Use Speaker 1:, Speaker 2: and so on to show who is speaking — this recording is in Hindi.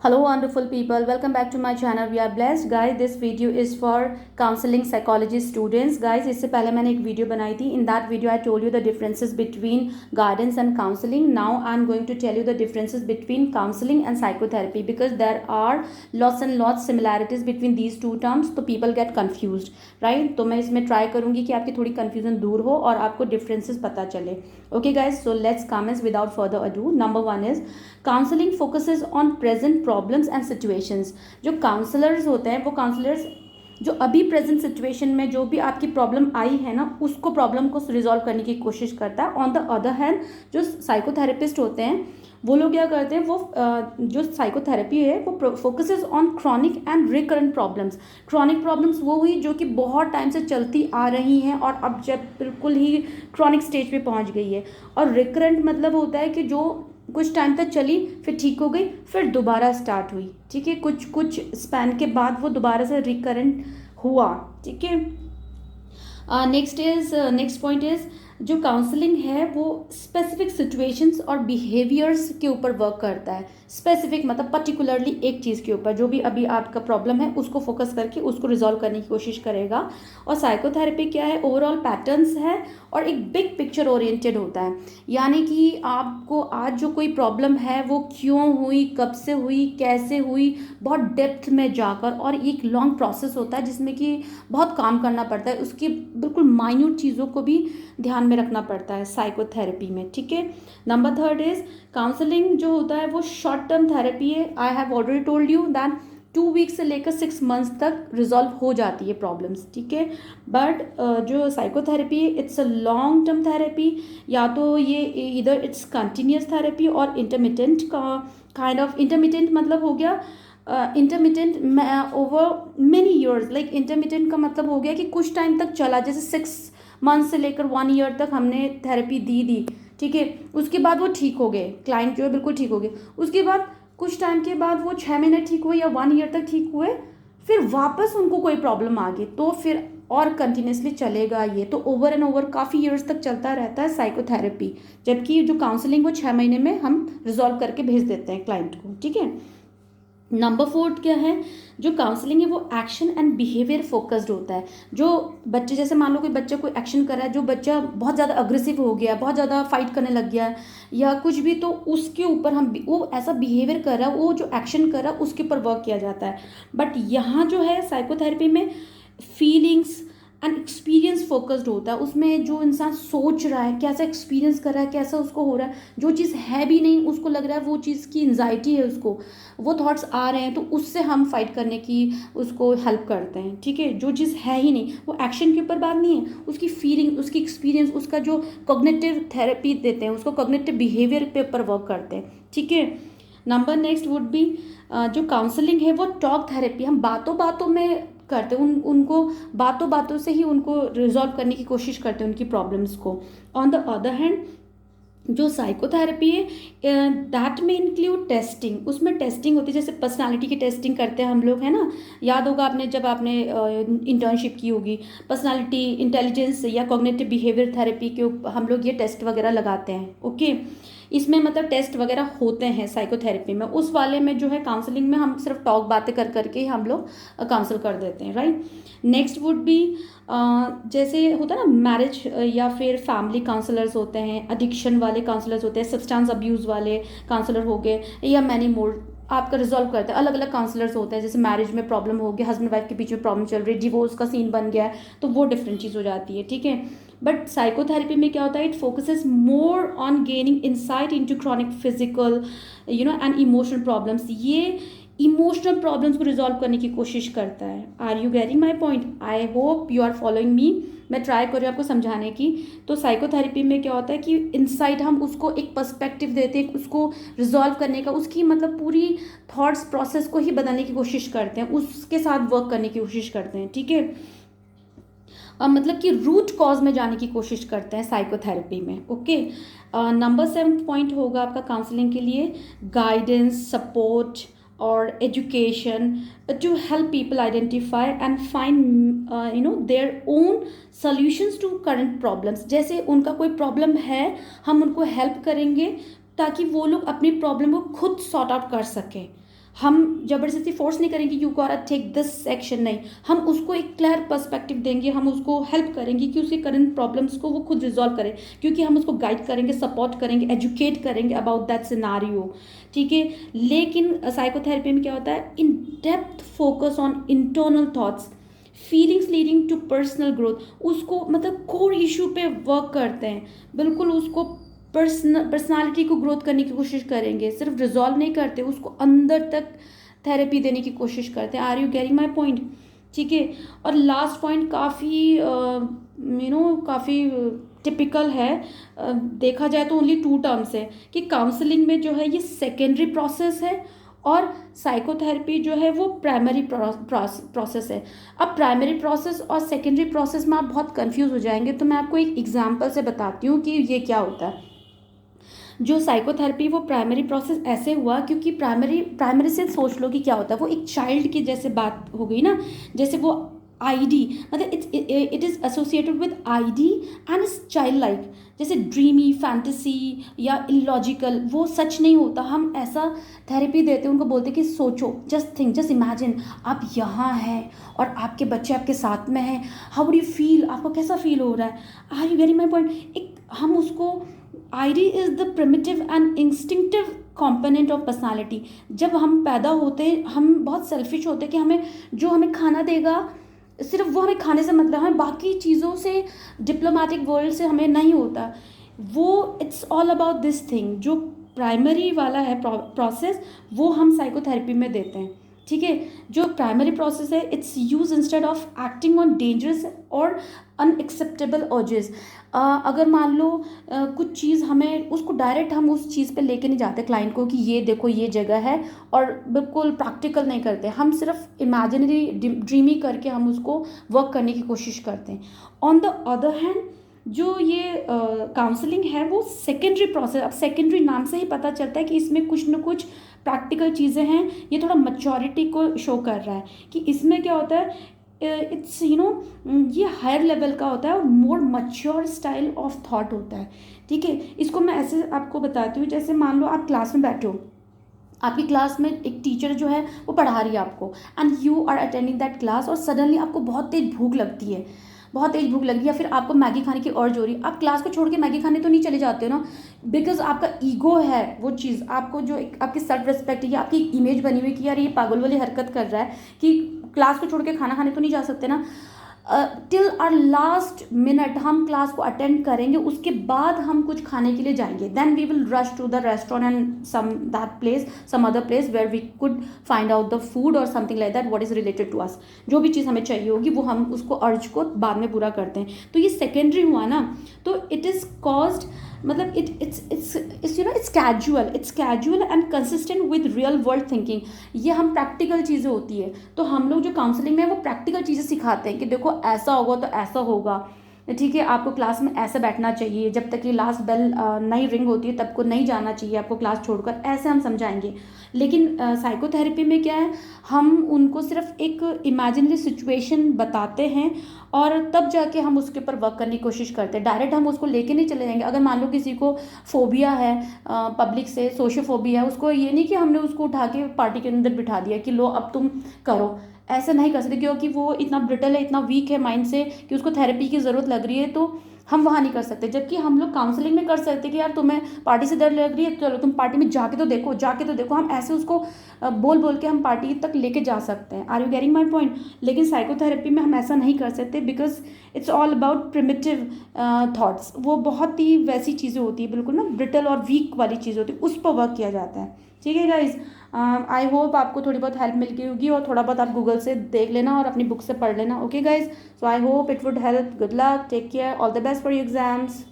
Speaker 1: Hello wonderful people, welcome back to my channel. We are blessed guys. This video is for counseling psychology students. Guys, इससे पहले मैंने एक वीडियो बनाई थी. In that video I told you the differences between guidance and counseling. Now I am going to tell you the differences between counseling and psychotherapy because there are lots and lots similarities between these two terms. तो people get confused, right? तो मैं इसमें try करूँगी कि आपकी थोड़ी confusion दूर हो और आपको differences पता चले. Okay guys, so let's commence without further ado. Number one is counselling focuses on present problems and situations. जो काउंसलर्स होते हैं वो काउंसलर्स जो अभी प्रेजेंट सिचुएशन में जो भी आपकी प्रॉब्लम आई है ना उसको प्रॉब्लम को रिजॉल्व करने की कोशिश करता है. ऑन द अदर हैंड जो साइकोथेरेपिस्ट होते हैं वो लोग क्या करते हैं, वो जो साइकोथेरेपी है वो focuses on chronic and recurrent problems. Chronic problems वो हुई जो कि बहुत टाइम से चलती आ रही हैं और अब जब बिल्कुल ही क्रॉनिक स्टेज पे पहुंच गई है. और रिकरेंट मतलब होता है कि जो कुछ टाइम तक चली फिर ठीक हो गई फिर दोबारा स्टार्ट हुई. ठीक है, कुछ स्पैन के बाद वो दोबारा से रिकरेंट हुआ. ठीक है. नेक्स्ट पॉइंट इज जो काउंसलिंग है वो स्पेसिफिक सिचुएशंस और बिहेवियर्स के ऊपर वर्क करता है. स्पेसिफिक मतलब पर्टिकुलरली एक चीज़ के ऊपर जो भी अभी आपका प्रॉब्लम है उसको फोकस करके उसको रिजॉल्व करने की कोशिश करेगा. और साइकोथेरेपी क्या है, ओवरऑल पैटर्न्स है और एक बिग पिक्चर ओरिएंटेड होता है. यानी कि आपको आज जो कोई प्रॉब्लम है वो क्यों हुई, कब से हुई, कैसे हुई, बहुत डेप्थ में जाकर, और एक लॉन्ग प्रोसेस होता है जिसमें कि बहुत काम करना पड़ता है. उसकी बिल्कुल माइन्यूट चीज़ों को भी ध्यान में रखना पड़ता है साइकोथेरेपी में. ठीक है. नंबर थर्ड इज काउंसलिंग जो होता है वो शॉर्ट टर्म थेरेपी है. I have already told you that 2 week से लेकर 6 मंथ्स तक रिजॉल्व हो जाती है प्रॉब्लम्स. ठीक है. बट जो साइकोथेरेपी है it's a long term therapy. या तो ये इधर इट्स कंटिन्यूस थेरेपी और इंटरमिटेंट का काइंड ऑफ. इंटरमिटेंट मतलब हो गया intermittent over many years. Like intermittent का मतलब हो गया कि कुछ टाइम तक चला, जैसे 6 मंथ से लेकर 1 ईयर तक हमने थेरेपी दी. ठीक है. उसके बाद वो ठीक हो गए, क्लाइंट जो है बिल्कुल ठीक हो गए. उसके बाद कुछ टाइम के बाद वो 6 महीने ठीक हुए या 1 ईयर तक ठीक हुए, फिर वापस उनको कोई प्रॉब्लम आ गई तो फिर और कंटिन्यूसली चलेगा ये. तो ओवर एंड ओवर काफ़ी ईयर्स तक चलता रहता है साइकोथेरेपी. जबकि जो काउंसलिंग वो 6 महीने में हम रिजॉल्व करके भेज देते हैं क्लाइंट को. ठीक है. नंबर फोर्थ क्या है, जो काउंसलिंग है वो एक्शन एंड बिहेवियर फोकस्ड होता है. जो बच्चे, जैसे मान लो कोई बच्चा कोई एक्शन कर रहा है, जो बच्चा बहुत ज़्यादा अग्रेसिव हो गया, बहुत ज़्यादा फाइट करने लग गया है या कुछ भी, तो उसके ऊपर हम वो ऐसा बिहेवियर कर रहा है, वो जो एक्शन कर रहा है उसके ऊपर वर्क किया जाता है. बट यहाँ जो है साइकोथेरेपी में फीलिंग्स एंड एक्सपीरियंस फोकस्ड होता है. उसमें जो इंसान सोच रहा है, कैसा एक्सपीरियंस कर रहा है, कैसा उसको हो रहा है, जो चीज़ है भी नहीं उसको लग रहा है वो चीज़ की एंजाइटी है उसको, वो थॉट्स आ रहे हैं, तो उससे हम फाइट करने की उसको हेल्प करते हैं. ठीक है. जो चीज़ है ही नहीं, वो एक्शन के ऊपर बात नहीं है, उसकी फीलिंग, उसकी एक्सपीरियंस, उसका जो कॉग्निटिव थेरेपी देते हैं उसको कॉग्निटिव बिहेवियर पे ऊपर वर्क करते हैं. ठीक है. नंबर नेक्स्ट वुड बी जो काउंसलिंग है वो टॉक थेरेपी. हम बातों बातों में करते हैं, उनको बातों बातों से ही उनको रिजॉल्व करने की कोशिश करते हैं उनकी प्रॉब्लम्स को. ऑन द अदर हैंड जो साइकोथेरेपी है दैट में इंक्लूड टेस्टिंग. उसमें टेस्टिंग होती है, जैसे पर्सनालिटी की टेस्टिंग करते हैं हम लोग, है ना. याद होगा आपने जब आपने इंटर्नशिप की होगी, पर्सनालिटी इंटेलिजेंस या कॉग्निटिव बिहेवियर थेरेपी के ऊपर हम लोग ये टेस्ट वगैरह लगाते हैं. ओके. इसमें मतलब टेस्ट वगैरह होते हैं साइकोथेरेपी में. उस वाले में जो है काउंसलिंग में हम सिर्फ टॉक बातें कर करके ही हम लोग काउंसल कर देते हैं. राइट. नेक्स्ट वुड बी जैसे होता है ना मैरिज या फिर फैमिली काउंसलर्स होते हैं, एडिक्शन वाले काउंसलर्स होते हैं, सब्सटेंस अब्यूज़ वाले काउंसलर हो गए या मैनी मोर आपका रिजॉल्व करते हैं. अलग अलग काउंसलर्स होते हैं. जैसे मैरिज में प्रॉब्लम हो गया, हस्बैंड वाइफ के बीच में प्रॉब्लम चल रही है, डिवोर्स का सीन बन गया है, तो वो डिफरेंट चीज़ हो जाती है. ठीक है. बट साइकोथेरेपी में क्या होता है, it focuses more on gaining insight into chronic physical and emotional problems. ये इमोशनल प्रॉब्लम्स को रिजॉल्व करने की कोशिश करता है. Are you getting my point? I hope you are following me. मैं ट्राई कर रही हूँ आपको समझाने की. तो साइकोथेरेपी में क्या होता है कि इनसाइट हम उसको एक पर्सपेक्टिव देते हैं, उसको रिजॉल्व करने का, उसकी मतलब पूरी थॉट्स प्रोसेस को ही बदलने की कोशिश करते हैं, उसके साथ वर्क करने की कोशिश करते हैं. ठीक है. मतलब कि रूट कॉज में जाने की कोशिश करते हैं साइकोथेरेपी में. ओके. नंबर 7 पॉइंट होगा आपका काउंसलिंग के लिए गाइडेंस, सपोर्ट और education to help people identify and find their own solutions to current problems. जैसे उनका कोई प्रॉब्लम है, हम उनको हेल्प करेंगे ताकि वो लोग अपनी प्रॉब्लम को खुद सॉर्ट आउट कर सकें. हम ज़बरदस्ती फोर्स नहीं करेंगे you got take this section, नहीं, हम उसको एक क्लियर पर्सपेक्टिव देंगे, हम उसको हेल्प करेंगे कि उसके करंट प्रॉब्लम्स को वो खुद रिजॉल्व करे, क्योंकि हम उसको गाइड करेंगे, सपोर्ट करेंगे, एजुकेट करेंगे अबाउट दैट सिनारियो, ठीक है। लेकिन साइकोथेरेपी में क्या होता है, in depth focus on internal thoughts, feelings leading to personal growth, उसको मतलब कोर इशू पे वर्क करते हैं, बिल्कुल उसको पर्सनालिटी को ग्रोथ करने की कोशिश करेंगे, सिर्फ रिजॉल्व नहीं करते, उसको अंदर तक थेरेपी देने की कोशिश करते हैं। Are you getting my point, ठीक है। और लास्ट पॉइंट काफ़ी काफ़ी टिपिकल है, देखा जाए तो ओनली 2 टर्म्स है कि काउंसलिंग में जो है ये सेकेंडरी प्रोसेस है और साइकोथेरेपी जो है वो प्राइमरी प्रोसेस है। अब प्राइमरी प्रोसेस और सेकेंडरी प्रोसेस में आप बहुत कंफ्यूज हो जाएंगे, तो मैं आपको एक एग्जांपल से बताती हूँ कि ये क्या होता है। जो साइकोथेरेपी वो प्राइमरी प्रोसेस ऐसे हुआ क्योंकि प्राइमरी से सोच लो कि क्या होता है, वो एक चाइल्ड की जैसे बात हो गई ना, जैसे वो आईडी, मतलब it is associated with ID and is child like, जैसे ड्रीमी, फैंटेसी या इलॉजिकल, वो सच नहीं होता। हम ऐसा थेरेपी देते हैं, उनको बोलते हैं कि सोचो, जस्ट थिंक, जस्ट इमेजिन आप यहाँ हैं और आपके बच्चे आपके साथ में हैं, हाउ वुड यू फील, आपको कैसा फील हो रहा है। Are you getting my point. एक हम उसको, id is the primitive and instinctive component of personality. जब हम पैदा होते हम बहुत सेल्फिश होते कि हमें जो हमें खाना देगा सिर्फ वो हमें खाने से मतलब, हमें बाकी चीज़ों से, डिप्लोमेटिक वर्ल्ड से हमें नहीं होता वो। It's all about this thing. जो प्राइमरी वाला है प्रोसेस वो हम साइकोथेरेपी में देते हैं, ठीक है। जो प्राइमरी प्रोसेस है it's use instead of acting on dangerous और अनएक्सेप्टेबल अर्जेस। अगर मान लो कुछ चीज़ हमें, उसको डायरेक्ट हम उस चीज़ पे लेके नहीं जाते क्लाइंट को कि ये देखो ये जगह है, और बिल्कुल प्रैक्टिकल नहीं करते, हम सिर्फ इमेजिनरी ड्रीमी करके हम उसको वर्क करने की कोशिश करते हैं। ऑन द अदर हैंड जो ये काउंसलिंग है वो सेकेंडरी प्रोसेस, अब सेकेंडरी नाम से ही पता चलता है कि इसमें कुछ न कुछ प्रैक्टिकल चीज़ें हैं, ये थोड़ा मैच्योरिटी को शो कर रहा है कि इसमें क्या होता है, इट्स ये हायर लेवल का होता है और मोर मैच्योर स्टाइल ऑफ थॉट होता है, ठीक है। इसको मैं ऐसे आपको बताती हूँ, जैसे मान लो आप क्लास में बैठे हो, आपकी क्लास में एक टीचर जो है वो पढ़ा रही है आपको, and you are attending that class, और सडनली आपको बहुत तेज भूख लगती है, बहुत तेज भूख लगी, या फिर आपको मैगी खाने की अर्ज हो रही है। आप क्लास को छोड़ के मैगी खाने तो नहीं चले जाते हो ना, बिकॉज आपका ईगो है, वो चीज़ आपको जो एक आपकी सेल्फ रिस्पेक्ट है या आपकी इमेज बनी हुई कि यार ये पागल वाली हरकत कर रहा है कि क्लास को छोड़ के खाना खाने तो नहीं जा सकते ना। टिल आर लास्ट मिनट हम क्लास को अटेंड करेंगे, उसके बाद हम कुछ खाने के लिए जाएंगे, then we will rush to the restaurant and some other place where we could find out the food और something like that what is related to us. जो भी चीज़ हमें चाहिए होगी वो हम उसको अर्ज को बाद में पूरा करते हैं। तो ये सेकेंडरी हुआ ना, तो इट इज़ कॉज्ड, मतलब it's casual and consistent with real world thinking. ये हम प्रैक्टिकल चीज़ें होती है, तो हम लोग जो काउंसलिंग में वो प्रैक्टिकल चीज़ें सिखाते हैं कि देखो ऐसा होगा तो ऐसा होगा, ठीक है। आपको क्लास में ऐसे बैठना चाहिए, जब तक ये लास्ट बेल नहीं रिंग होती है तब को नहीं जाना चाहिए आपको क्लास छोड़कर, ऐसे हम समझाएंगे। लेकिन साइकोथेरेपी में क्या है, हम उनको सिर्फ एक इमेजिनरी सिचुएशन बताते हैं और तब जाके हम उसके ऊपर वर्क करने की कोशिश करते हैं। डायरेक्ट हम उसको लेके नहीं चले जाएंगे। अगर मान लो किसी को फोबिया है पब्लिक से, सोशियोफोबिया है, उसको ये नहीं कि हमने उसको उठा के पार्टी के अंदर बिठा दिया कि लो अब तुम करो, ऐसा नहीं कर सकते, क्योंकि वो इतना ब्रिटल है, इतना वीक है माइंड से कि उसको थेरेपी की ज़रूरत लग रही है, तो हम वहाँ नहीं कर सकते। जबकि हम लोग काउंसलिंग में कर सकते कि यार तुम्हें पार्टी से डर लग रही है, चलो तुम पार्टी में जाके तो देखो, जाके तो देखो, हम ऐसे उसको बोल बोल के हम पार्टी तक लेके जा सकते हैं। Are you getting my point. लेकिन साइकोथेरेपी में हम ऐसा नहीं कर सकते, because it's all about primitive thoughts. वो बहुत ही वैसी चीज़ें होती है, बिल्कुल ना ब्रिटल और वीक वाली चीज़ होती है, उस पर वर्क किया जाता है, ठीक है गाइज। आई होप आपको थोड़ी बहुत हेल्प मिल गई होगी, और थोड़ा बहुत आप गूगल से देख लेना और अपनी बुक से पढ़ लेना। Okay guys, so I hope it would help. Good luck, take care, all the best for your exams.